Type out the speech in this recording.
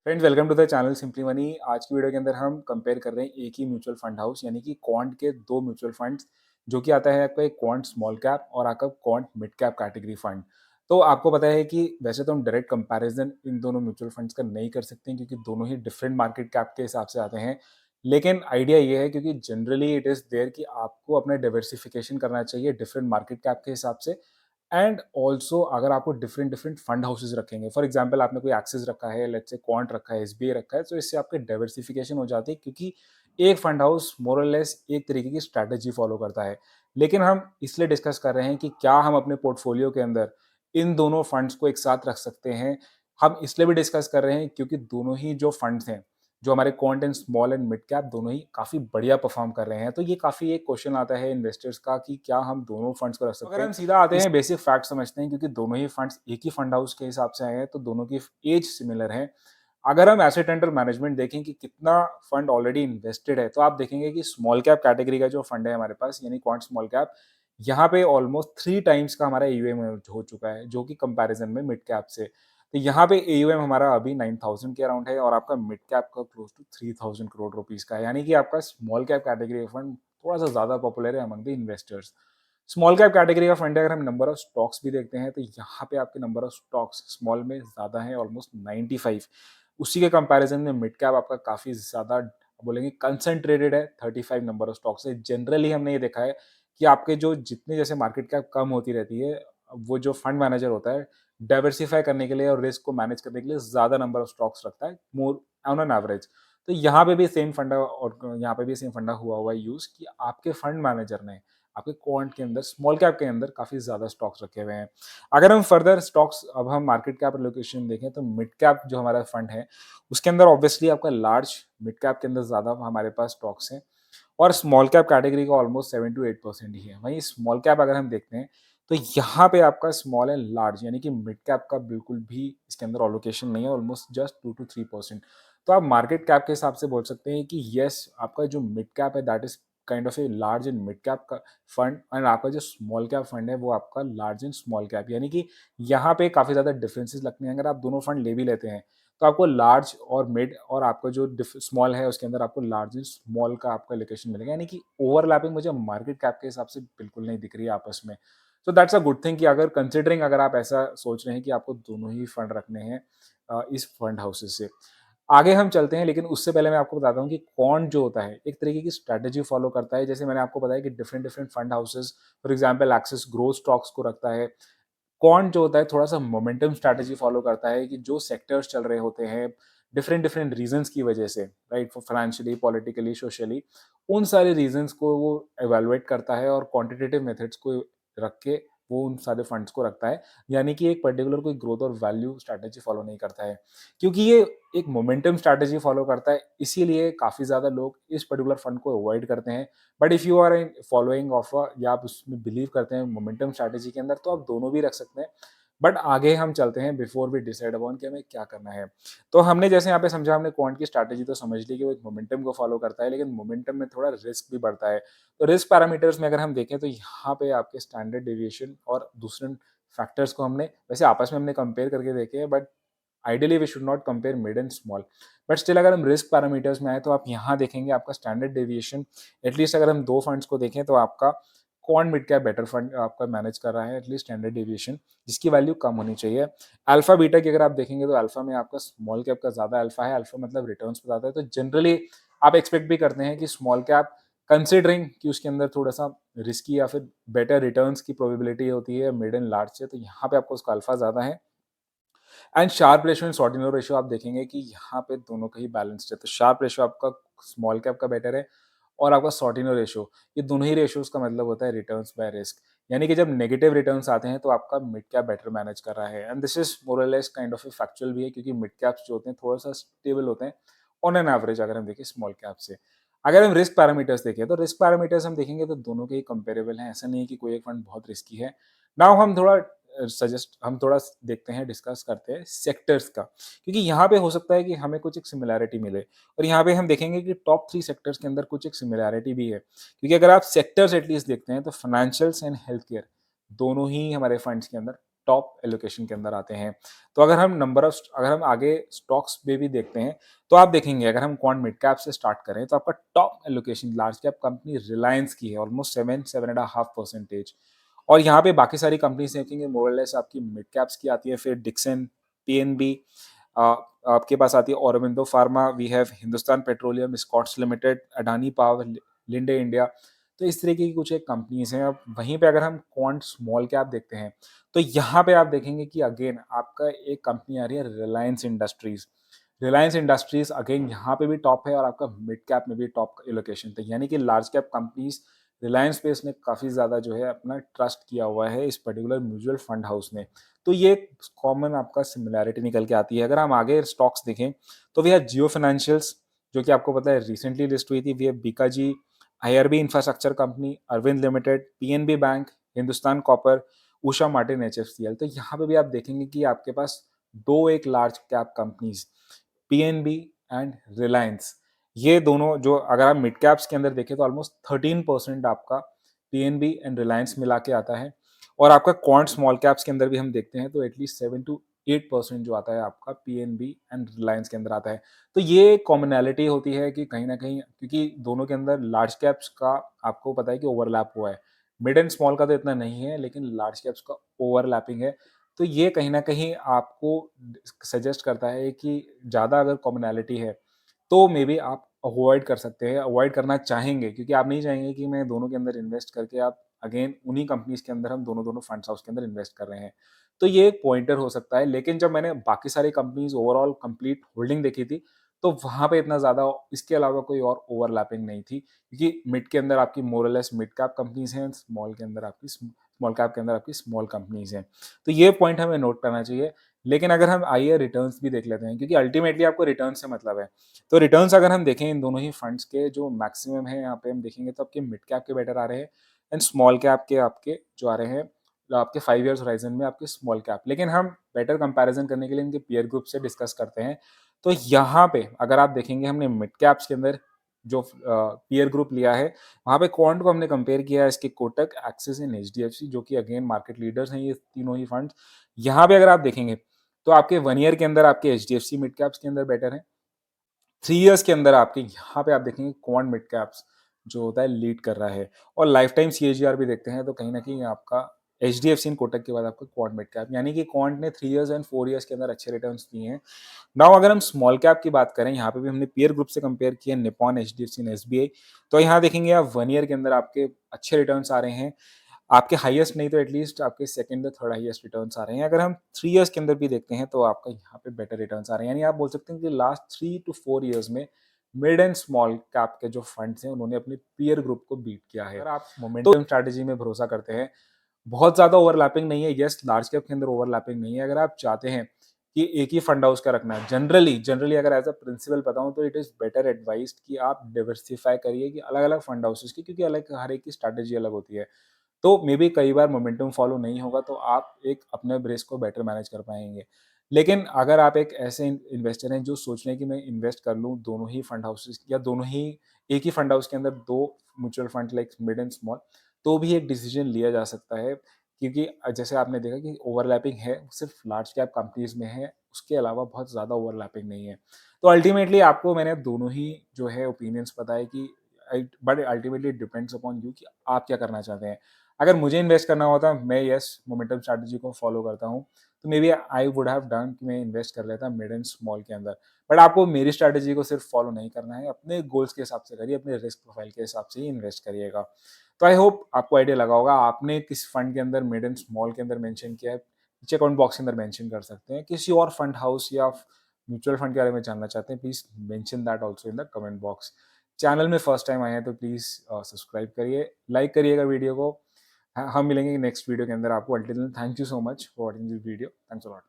Friends, welcome to the channel simply money. आज की video के अंदर हम कंपेयर कर रहे हैं एक ही म्यूचुअल फंड हाउस यानी कि क्वांट के दो म्यूचुअल फंड्स, जो कि आता है आपका एक क्वांट स्मॉल कैप और आपका quant mid cap category fund. तो आपको पता है कि वैसे तो हम डायरेक्ट कंपैरिजन इन दोनों म्यूचुअल फंड्स का नहीं कर सकते हैं, क्योंकि दोनों ही डिफरेंट मार्केट कैप के हिसाब से आते हैं। लेकिन आइडिया ये है, क्योंकि जनरली इट इज़ देयर कि आपको अपना डाइवर्सिफिकेशन करना चाहिए डिफरेंट मार्केट कैप के हिसाब से। एंड ऑल्सो अगर आपको डिफरेंट डिफरेंट फंड हाउसेज रखेंगे, फॉर एग्जांपल आपने कोई एक्सिस रखा है, लेट्स से क्वांट रखा है, एसबीआई रखा है, तो इससे आपके डाइवर्सिफिकेशन हो जाती है, क्योंकि एक फंड हाउस मोर और लेस एक तरीके की स्ट्रैटेजी फॉलो करता है। लेकिन हम इसलिए डिस्कस कर रहे हैं कि क्या हम अपने पोर्टफोलियो के अंदर इन दोनों फंड्स को एक साथ रख सकते हैं। हम इसलिए भी डिस्कस कर रहे हैं क्योंकि दोनों ही जो फंड्स हैं, जो हमारे quant and small and mid cap, दोनों ही काफ़ी बढ़िया परफॉर्म कर रहे हैं। तो ये काफ़ी एक क्वेश्चन आता है इन्वेस्टर्स का कि क्या हम दोनों फंड्स को रख तो सकते अगर हैं। हम सीधा आते इस हैं बेसिक फैक्ट समझते हैं क्योंकि दोनों ही फंड्स एक ही फंड हाउस के हिसाब से आए हैं, तो दोनों की एज सिमिलर है। अगर हम एसेट अंडर मैनेजमेंट देखें कि कितना फंड ऑलरेडी इन्वेस्टेड है, तो आप देखेंगे कि स्मॉल कैप कैटेगरी का जो फंड है हमारे पास, यानी क्वांट स्मॉल कैप, यहाँ पे ऑलमोस्ट 3 टाइम्स का हमारा एयूएम हो चुका है, जो कि कंपैरिजन में मिड कैप से। तो यहाँ पे एयूएम हमारा अभी 9,000 के अराउंड है और आपका मिड कैप का क्लोज टू 3,000 करोड़ रुपीस का है, यानी कि आपका स्मॉल कैप कैटेगरी का फंड थोड़ा सा ज्यादा पॉपुलर है among the investors. Small cap category का फंड है। अगर हम नंबर ऑफ स्टॉक्स भी देखते हैं, तो यहाँ पे आपके नंबर ऑफ स्टॉक्स स्मॉल में ज़्यादा है, ऑलमोस्ट 95। उसी के कंपैरिजन में मिड कैप आपका काफ़ी ज़्यादा बोलेंगे कंसंट्रेटेड है, 35 नंबर ऑफ स्टॉक्स है। जनरली हमने ये देखा है कि आपके जो जितने जैसे मार्केट कैप कम होती रहती है, वो जो फंड मैनेजर होता है, डाइवर्सिफाई करने के लिए और रिस्क को मैनेज करने के लिए ज़्यादा नंबर ऑफ स्टॉक्स रखता है, मोर ऑन एन एवरेज। तो यहाँ पे भी सेम फंडा, और यहाँ पे भी सेम फंडा हुआ है यूज़, कि आपके फंड मैनेजर ने आपके क्वांट के अंदर, स्मॉल कैप के अंदर काफ़ी ज़्यादा स्टॉक्स रखे हुए हैं। अगर हम फर्दर स्टॉक्स, अब हम मार्केट कैप एलोकेशन देखें, तो मिड कैप जो हमारा फंड है, उसके अंदर ऑब्वियसली आपका लार्ज मिड कैप के अंदर ज़्यादा हमारे पास स्टॉक्स हैं, और स्मॉल कैप कैटेगरी का ऑलमोस्ट 7 to 8% ही है। वहीं स्मॉल कैप अगर हम देखते हैं, तो यहाँ पे आपका स्मॉल एंड लार्ज यानी कि मिड कैप का बिल्कुल भी इसके अंदर ऑलोकेशन नहीं है, ऑलमोस्ट जस्ट 2 to 3%। तो आप मार्केट कैप के हिसाब से बोल सकते हैं कि यस, आपका जो मिड कैप है that is kind of a large and mid cap का फंड, एंड आपका जो स्मॉल कैप फंड है वो आपका लार्ज एंड स्मॉल कैप, यानी कि यहाँ पे काफ़ी ज़्यादा डिफरेंसेस लगते हैं। अगर आप दोनों फंड ले भी लेते हैं, तो आपको लार्ज और मिड, और आपका जो स्मॉल है उसके अंदर आपको लार्ज एंड स्मॉल का आपका लोकेशन मिलेगा, यानी कि ओवरलैपिंग मुझे मार्केट कैप के हिसाब से बिल्कुल नहीं दिख रही है आपस में। तो दैट्स अ गुड थिंग कि अगर कंसिडरिंग, अगर आप ऐसा सोच रहे हैं कि आपको दोनों ही फंड रखने हैं इस फंड हाउसेस से। आगे हम चलते हैं, लेकिन उससे पहले मैं आपको बताता हूँ कि कौन जो होता है एक तरीके की स्ट्रैटेजी फॉलो करता है। जैसे मैंने आपको बताया कि different different fund houses, for example axis growth stocks को रखता है। कौन जो होता है थोड़ा सा मोमेंटम स्ट्रैटेजी फॉलो करता है, कि जो सेक्टर्स चल रहे होते हैं डिफरेंट डिफरेंट रीजंस की वजह से, राइट, फाइनेंशियली, पॉलिटिकली, सोशली, उन सारे रीजंस को वो एवेलुएट करता है और क्वांटिटेटिव मेथड्स को रख के वो उन सारे फंड्स को रखता है। यानी कि एक पर्टिकुलर कोई ग्रोथ और वैल्यू स्ट्रैटेजी फॉलो नहीं करता है, क्योंकि ये एक मोमेंटम स्ट्रैटेजी फॉलो करता है, इसीलिए काफ़ी ज़्यादा लोग इस पर्टिकुलर फंड को अवॉइड करते हैं। But if you are following off या आप उसमें बिलीव करते हैं मोमेंटम स्ट्रैटेजी के अंदर, तो आप दोनों भी रख सकते हैं। बट आगे हम चलते हैं, बिफोर वी डिसाइड अपॉन कि हमें क्या करना है। तो हमने जैसे यहाँ पे समझा, हमने क्वांट की स्ट्रैटेजी तो समझ ली कि वो एक मोमेंटम को फॉलो करता है, लेकिन मोमेंटम में थोड़ा रिस्क भी बढ़ता है। तो रिस्क पैरामीटर्स में अगर हम देखें, तो यहाँ पे आपके स्टैंडर्ड डेविएशन और दूसरे फैक्टर्स को हमने वैसे आपस में हमने कंपेयर करके देखे हैं, but ideally we should not compare mid and small. But still अगर हम रिस्क पैरामीटर्स में आए, तो आप यहाँ देखेंगे आपका स्टैंडर्ड डेविएशन, एटलीस्ट अगर हम दो फंड्स को देखें, तो आपका कौन मिड कैप बेटर फंड आपका मैनेज कर रहा है, एटलीस्ट स्टैंडर्ड डेविएशन जिसकी वैल्यू कम होनी चाहिए। अल्फा बीटा की अगर आप देखेंगे, तो अल्फा में आपका स्मॉल कैप का ज्यादा अल्फा है। अल्फा मतलब रिटर्न्स बताता है, तो जनरली आप एक्सपेक्ट भी करते हैं कि स्मॉल कैप, कंसिडरिंग कि उसके अंदर थोड़ा सा रिस्की या फिर बेटर रिटर्न्स की प्रोबेबिलिटी होती है मिड एंड लार्ज से, तो यहाँ पे आपको उसका अल्फा ज्यादा है। And Sharpe ratio and Sortino ratio आप देखेंगे कि यहाँ पे दोनों का ही बैलेंस्ड है। तो शार्प रेशियो आपका स्मॉल कैप का बेटर है, और आपका सॉर्टिनो रेशियो, ये दोनों ही रेशियोज का मतलब होता है रिटर्न्स बाय रिस्क। यानी कि जब नेगेटिव रिटर्न्स आते हैं, तो आपका मिड कैप बेटर मैनेज कर रहा है, एंड दिस इज मोर और less kind of A factual भी है, क्योंकि मिड कैप्स जो होते हैं थोड़ा सा स्टेबल होते हैं ऑन एन एवरेज, अगर हम देखें स्मॉल कैप से। अगर हम रिस्क पैरामीटर्स देखें, तो रिस्क पैरामीटर्स हम देखेंगे तो दोनों के ही कंपेरेबल हैं। ऐसा नहीं है कि कोई एक फंड बहुत रिस्की है। नाउ हम थोड़ा देखते हैं, डिस्कस करते हैं सेक्टर्स का, क्योंकि यहाँ पे हो सकता है कि हमें कुछ एक सिमिलैरिटी मिले, और यहाँ पे हम देखेंगे कि टॉप 3 सेक्टर्स के अंदर कुछ एक सिमिलैरिटी भी है। क्योंकि अगर आप सेक्टर्स एटलीस्ट देखते हैं, तो फाइनेंशियल्स एंड हेल्थ केयर दोनों ही हमारे फंड्स के अंदर टॉप एलोकेशन के अंदर आते हैं। तो अगर हम आगे स्टॉक्स में भी देखते हैं, तो आप देखेंगे अगर हम क्वांट मिड कैप से स्टार्ट करें तो आपका top allocation large cap company Reliance की है, ऑलमोस्ट 7.5%। और यहाँ पे बाकी सारी कंपनीज देखेंगे मोरलेस आपकी मिड कैप्स की आती है, फिर डिक्सन, पीएनबी, आपके पास आती है Aurobindo pharma, we have Hindustan petroleum, Scotts limited, Adani power, Linde India. तो इस तरीके की कुछ एक कंपनीज हैं। अब वहीं पे अगर हम क्वांट स्मॉल कैप देखते हैं, तो यहाँ पे आप देखेंगे कि अगेन आपका एक कंपनी आ रही है Reliance industries. Reliance industries again यहाँ पे भी टॉप है और आपका मिड कैप में भी टॉप लोकेशन था, यानी कि लार्ज कैप कंपनीज रिलायंस पे इसने काफ़ी ज़्यादा जो है अपना ट्रस्ट किया हुआ है इस पर्टिकुलर म्यूचुअल फंड हाउस ने। तो ये कॉमन आपका सिमिलैरिटी निकल के आती है। अगर हम आगे स्टॉक्स देखें तो वी हैव जियो फाइनेंशियल्स, जो कि आपको पता है रिसेंटली लिस्ट हुई थी। We have Bikaji, IRB infrastructure company, Arvind limited, PNB bank, Hindustan copper, Usha Martin, HFCL. तो यहाँ पे भी आप देखेंगे कि आपके पास दो एक large cap companies, PNB and Reliance, ये दोनों जो अगर आप मिड कैप्स के अंदर देखें तो ऑलमोस्ट 13% आपका पीएनबी एंड रिलायंस मिला के आता है। और आपका क्वांट स्मॉल कैप्स के अंदर भी हम देखते हैं तो एटलीस्ट 7 to 8% जो आता है आपका पीएनबी एंड रिलायंस के अंदर आता है। तो ये कॉमनैलिटी होती है कि कहीं ना कहीं, क्योंकि दोनों के अंदर लार्ज कैप्स का आपको पता है कि ओवरलैप हुआ है। मिड एंड स्मॉल का तो इतना नहीं है, लेकिन लार्ज कैप्स का ओवरलैपिंग है। तो ये कहीं ना कहीं आपको सजेस्ट करता है कि ज़्यादा अगर कॉमनैलिटी है तो मे बी आप अवॉइड कर सकते हैं, अवॉइड करना चाहेंगे, क्योंकि आप नहीं चाहेंगे कि मैं दोनों के अंदर इन्वेस्ट करके आप अगेन उन्हीं कंपनीज के अंदर हम दोनों दोनों फंड्स हाउस के अंदर इन्वेस्ट कर रहे हैं। तो ये एक पॉइंटर हो सकता है। लेकिन जब मैंने बाकी सारी कंपनीज ओवरऑल कंप्लीट होल्डिंग देखी थी, तो वहाँ पे इतना ज़्यादा इसके अलावा कोई और ओवरलैपिंग नहीं थी, क्योंकि मिड के अंदर आपकी मोरलेस मिड कैप कंपनीज हैं, स्मॉल कैप के अंदर आपकी स्मॉल कंपनीज हैं। तो ये पॉइंट हमें नोट करना चाहिए। लेकिन अगर हम आइए रिटर्न्स भी देख लेते हैं, क्योंकि अल्टीमेटली आपको रिटर्न से मतलब है। तो रिटर्न्स अगर हम देखें इन दोनों ही फंड्स के, जो मैक्सिमम है यहाँ पे हम देखेंगे तो आपके मिड कैप के बेटर आ रहे हैं एंड स्मॉल कैप के आपके जो आ रहे हैं, जो आपके 5 ईयर्स होराइजन में आपके स्मॉल कैप। लेकिन हम बेटर कंपैरिजन करने के लिए इनके पीयर ग्रुप से डिस्कस करते हैं। तो यहाँ पे अगर आप देखेंगे हमने मिड कैप्स के अंदर जो पीयर ग्रुप लिया है, वहाँ पे क्वांट को हमने कंपेयर किया है इसके कोटक, एक्सिस एंड एचडीएफसी, जो कि अगेन मार्केट लीडर्स हैं ये तीनों ही फंड्स। यहाँ पे अगर आप देखेंगे तो आपके 1 ईयर के अंदर आपके एचडीएफसी मिड कैप्स के अंदर बेटर है। 3 ईयर्स के अंदर आपके यहाँ पे आप देखेंगे क्वांट मिड कैप्स जो होता है लीड कर रहा है। और लाइफ टाइम सीएजीआर भी देखते हैं तो कहीं ना कहीं आपका एचडीएफसी एंड कोटक के बाद आपका क्वांट मिड कैप, यानी कि क्वांट ने 3 ईयर्स एंड 4 ईयर्स के अंदर अच्छे रिटर्न्स दिए हैं। नाउ अगर हम स्मॉल कैप की बात करें, यहाँ पे भी हमने पीयर ग्रुप से कंपेयर किया निपॉन, एचडीएफसी एंड एसबीआई। तो यहाँ देखेंगे आप 1 ईयर के अंदर आपके अच्छे रिटर्न्स आ रहे हैं, आपके हाईएस्ट नहीं तो एटलीस्ट आपके सेकंड या थर्ड हाईएस्ट रिटर्न्स आ रहे हैं। अगर हम 3 ईयर्स के अंदर भी देखते हैं तो आपका यहाँ पे बेटर रिटर्न्स आ रहे हैं। यानी आप बोल सकते हैं कि लास्ट 3 to 4 ईयर्स में मिड एंड स्मॉल कैप के जो फंड्स हैं उन्होंने अपने पीयर ग्रुप को बीट किया है। अगर आप मोमेंटम स्ट्रैटेजी में भरोसा करते हैं, बहुत ज़्यादा ओवरलैपिंग नहीं है, यस लार्ज कैप के अंदर ओवरलैपिंग नहीं है। अगर आप चाहते हैं कि एक ही फंड हाउस का रखना है, जनरली जनरली अगर एज अ प्रिंसिपल बताऊं तो इट इज़ बेटर एडवाइस्ड कि आप डिवर्सिफाई करिए कि अलग अलग फंड हाउसेस की, क्योंकि अलग हर एक की स्ट्रैटेजी अलग होती है। तो मे बी कई बार मोमेंटम फॉलो नहीं होगा तो आप एक अपने रिस्क को बेटर मैनेज कर पाएंगे। लेकिन अगर आप एक ऐसे इन्वेस्टर हैं जो सोच रहे हैं कि मैं इन्वेस्ट कर लूँ दोनों ही फंड हाउसेस या दोनों ही एक ही फंड हाउस के अंदर दो mutual fund like mid and small, तो भी एक डिसीजन लिया जा सकता है। क्योंकि जैसे आपने देखा कि ओवरलैपिंग है सिर्फ लार्ज कैप कंपनीज में है, उसके अलावा बहुत ज़्यादा ओवरलैपिंग नहीं है। तो अल्टीमेटली आपको मैंने दोनों ही जो है ओपिनियंस बताए कि but ultimately depends upon you कि आप क्या करना चाहते हैं। अगर मुझे इन्वेस्ट करना होता, मैं यस मोमेंटम स्ट्रैटेजी को फॉलो करता हूँ, तो maybe I would have done कि मैं इन्वेस्ट कर लेता मिड एंड स्मॉल के अंदर। बट आपको मेरी स्ट्रैटेजी को सिर्फ फॉलो नहीं करना है, अपने गोल्स के हिसाब से करिए, अपने रिस्क प्रोफाइल के हिसाब से ही इन्वेस्ट करिएगा। तो आई होप आपको आइडिया लगा होगा। आपने किस फंड के अंदर मिड एंड स्मॉल के अंदर मेंशन किया है, नीचे कमेंट बॉक्स के अंदर मेंशन कर सकते हैं। किसी और फंड हाउस या म्यूचुअल फंड के बारे में जानना चाहते हैं, please mention that also in the comment box. Channel में फर्स्ट टाइम आए हैं तो प्लीज सब्सक्राइब करिए, लाइक करिएगा वीडियो को। हम मिलेंगे नेक्स्ट वीडियो के अंदर आपको। Until then thank you so much for watching this video. Thanks a lot.